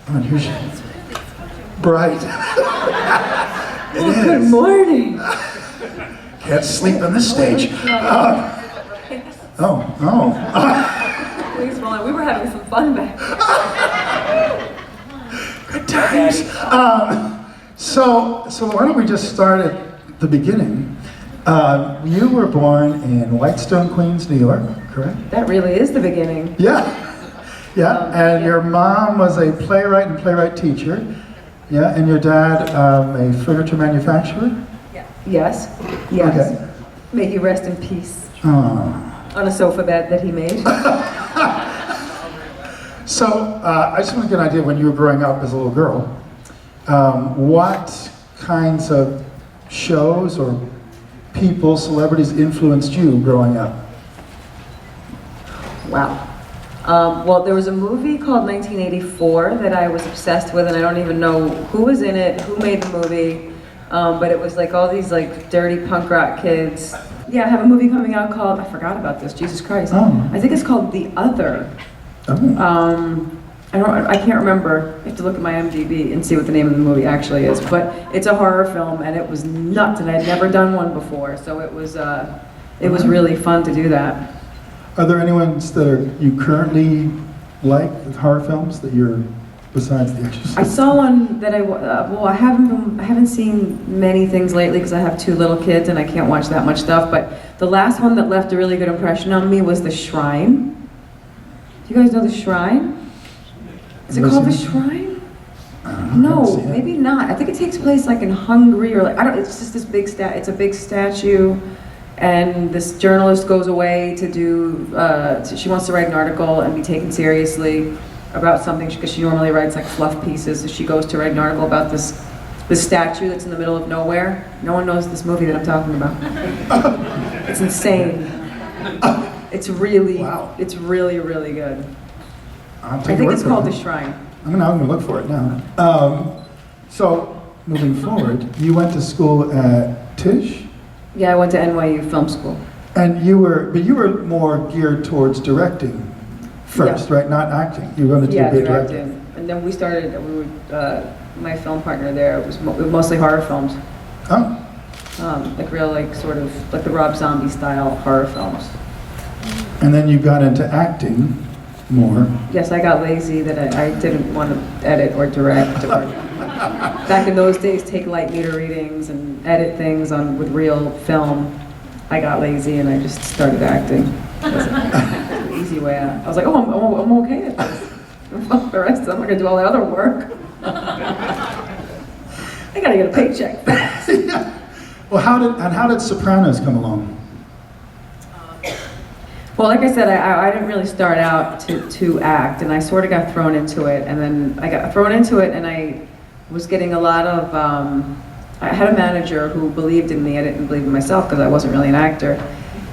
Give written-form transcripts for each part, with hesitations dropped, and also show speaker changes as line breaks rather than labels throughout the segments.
Unusual. Bright. It is.
Good morning.
Can't sleep on this stage.
Please, we were having some fun back there.
Good times. So why don't we just start at the beginning? You were born in Whitestone, Queens, New York, correct?
That really is the beginning.
Yeah. And your mom was a playwright and playwright teacher. Yeah, and your dad a furniture manufacturer?
Yes.
Okay.
May he rest in peace.
Oh.
On a sofa bed that he made.
So, I just want to get an idea when you were growing up as a little girl, what kinds of shows or people, celebrities influenced you growing up?
Wow. Well, there was a movie called 1984 that I was obsessed with, and I don't even know who was in it, who made the movie, but it was like all these like dirty punk rock kids. Yeah, I have a movie coming out called, I forgot about this, Jesus Christ.
Oh.
I think it's called The Other.
Oh.
I can't remember. I have to look at my IMDb and see what the name of the movie actually is, but it's a horror film, and it was nuts, and I'd never done one before, so it was really fun to do that.
Are there any ones that you currently like, horror films, that you're, besides The Exorcist?
I saw one that I haven't seen many things lately because I have 2 little kids and I can't watch that much stuff, but the last one that left a really good impression on me was The Shrine. Do you guys know The Shrine? Is it called The Shrine? No, maybe not. I think it takes place like in Hungary or like, it's just this big it's a big statue. And this journalist goes away to do, she wants to write an article and be taken seriously about something, because she normally writes like fluff pieces, so she goes to write an article about this statue that's in the middle of nowhere. No one knows this movie that I'm talking about. It's insane. It's really, it's really, really good. I think it's called The Shrine.
I'm gonna look for it now. So, moving forward, you went to school at Tisch?
Yeah, I went to NYU Film School.
And you were more geared towards directing first, right? Not acting. You were going to be a director.
And then my film partner there, it was mostly horror films.
Oh.
Like real, like sort of, like the Rob Zombie style horror films.
And then you got into acting more.
Yes, I got lazy that I didn't want to edit or direct. Back in those days, take light meter readings and edit things with real film. I got lazy and I just started acting. That's an easy way out. I was like, I'm okay at this. Fuck the rest of them, I'm not gonna do all the other work. I gotta get a paycheck.
Yeah. Well, how did Sopranos come along?
Well, like I said, I didn't really start out to act, and I sort of got thrown into it, and then I got thrown into it, and I was getting a lot of, I had a manager who believed in me. I didn't believe in myself because I wasn't really an actor.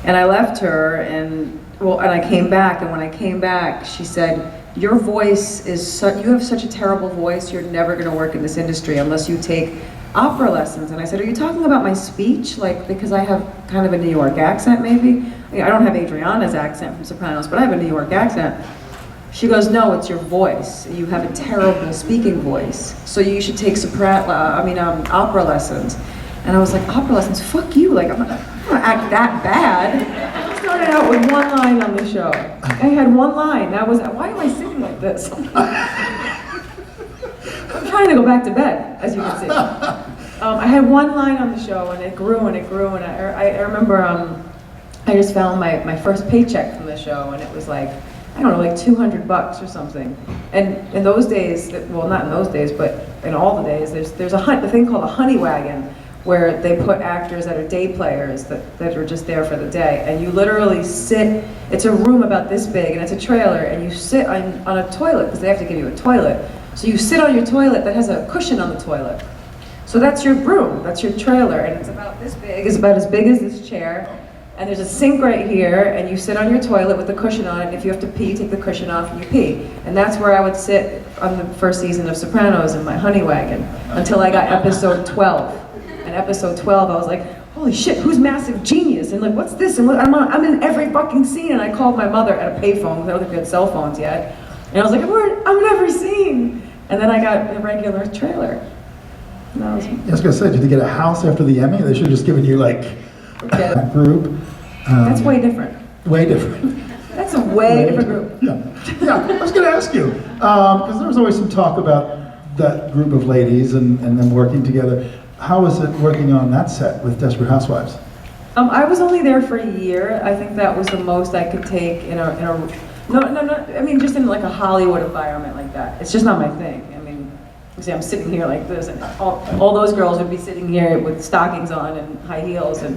And I left her, and I came back, and when I came back, she said, your voice is, you have such a terrible voice, you're never gonna work in this industry unless you take opera lessons. And I said, are you talking about my speech? Like, because I have kind of a New York accent, maybe? I don't have Adriana's accent from Sopranos, but I have a New York accent. She goes, no, it's your voice. You have a terrible speaking voice. So you should take opera lessons. And I was like, opera lessons? Fuck you, like, I'm not gonna act that bad. I started out with 1 line on the show. I had 1 line, that was, why am I sitting like this? I'm trying to go back to bed, as you can see. I had 1 line on the show, and it grew, and it grew, and I remember, I just found my first paycheck from the show, and it was like, I don't know, like $200 or something. And in those days, well, not in those days, but in all the days, there's a thing called a honey wagon, where they put actors that are day players that are just there for the day, and you literally sit. It's a room about this big, and it's a trailer, and you sit on a toilet because they have to give you a toilet. So you sit on your toilet that has a cushion on the toilet. So that's your room, that's your trailer, and it's about this big. It's about as big as this chair. And there's a sink right here, and you sit on your toilet with the cushion on it, and if you have to pee, take the cushion off and you pee. And that's where I would sit on the first season of Sopranos in my honey wagon, until I got episode 12. And episode 12, I was like, holy shit, who's Massive Genius? And like, what's this? And I'm in every fucking scene, and I called my mother at a payphone, because I don't think we had cell phones yet. And I was like, I'm in every scene. And then I got a regular trailer. And that was,
I was gonna say, did they get a house after the Emmy? They should have just given you like a group.
that's way different.
Way different.
That's a way different group.
Yeah, I was gonna ask you, because there was always some talk about that group of ladies and them working together. How was it working on that set with Desperate Housewives?
I was only there for a year. I think that was the most I could take in a no, I mean, just in like a Hollywood environment like that. It's just not my thing. I mean, you see, I'm sitting here like this, and all those girls would be sitting here with stockings on and high heels, and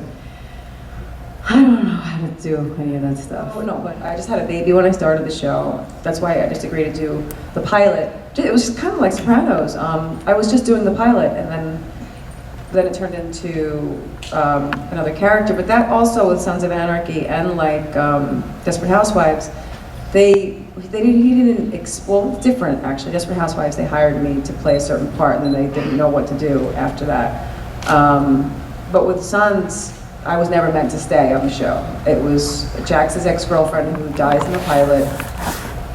I don't know how to do any of that stuff. Oh, no, but I just had a baby when I started the show. That's why I just agreed to do the pilot. It was kind of like Sopranos. I was just doing the pilot, and then it turned into another character. But that also with Sons of Anarchy and like Desperate Housewives, he didn't explore, different actually. Desperate Housewives, they hired me to play a certain part, and then they didn't know what to do after that. But with Sons, I was never meant to stay on the show. It was Jax's ex-girlfriend who dies in the pilot,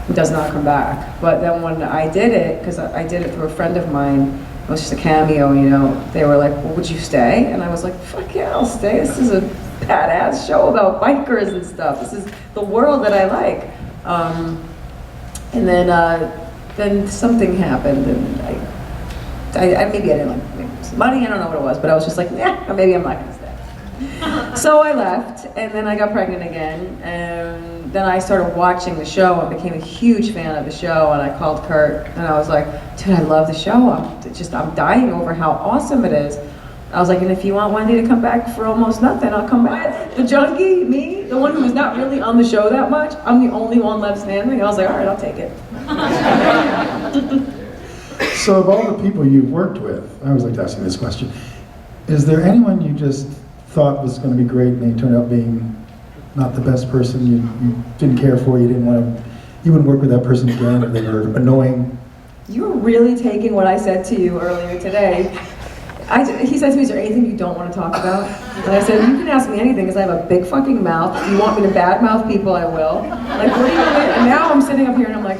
who does not come back. But then when I did it, because I did it through a friend of mine, it was just a cameo, you know, they were like, well, would you stay? And I was like, fuck yeah, I'll stay. This is a badass show about bikers and stuff. This is the world that I like. And then something happened, and I maybe I didn't like maybe some money, I don't know what it was, but I was just like, yeah, maybe I'm not gonna stay. So I left, and then I got pregnant again, and then I started watching the show and became a huge fan of the show, and I called Kurt, and I was like, dude, I love the show, I'm dying over how awesome it is. I was like, and if you want Wendy to come back for almost nothing, I'll come back. The junkie, me, the one who was not really on the show that much, I'm the only one left standing. I was like, all right, I'll take it.
So of all the people you've worked with, I always like to ask you this question, is there anyone you just thought was going to be great and they turned out being not the best person, you didn't care for, you wouldn't work with that person again, or they were annoying?
You're really taking what I said to you earlier today. He said to me, is there anything you don't want to talk about? And I said, you can ask me anything because I have a big fucking mouth. If you want me to badmouth people, I will. Like, what are you doing? And now I'm sitting up here and I'm like,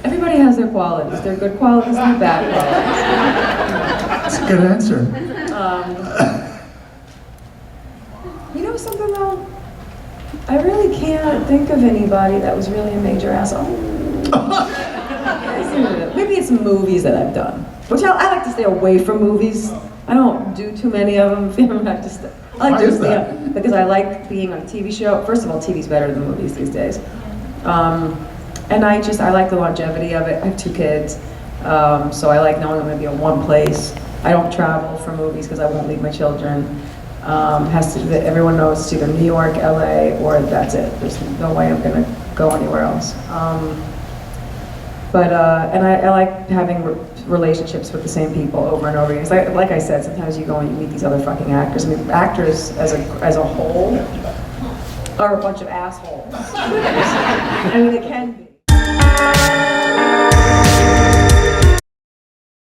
everybody has their qualities. Their good qualities and their bad qualities.
That's a good answer.
You know something though? I really can't think of anybody that was really a major asshole. Maybe it's movies that I've done. Which I like to stay away from movies. I don't do too many of them. I like to stay up because I like being on a TV show. First of all, TV's better than movies these days. And I like the longevity of it. I have 2 kids, so I like knowing I'm going to be in one place. I don't travel for movies because I won't leave my children. Everyone knows it's either New York, LA, or that's it. There's no way I'm going to go anywhere else. And I like having relationships with the same people over and over again. Like I said, sometimes you go and you meet these other fucking actors. I mean, actors as a whole are a bunch of assholes. I mean, it can be.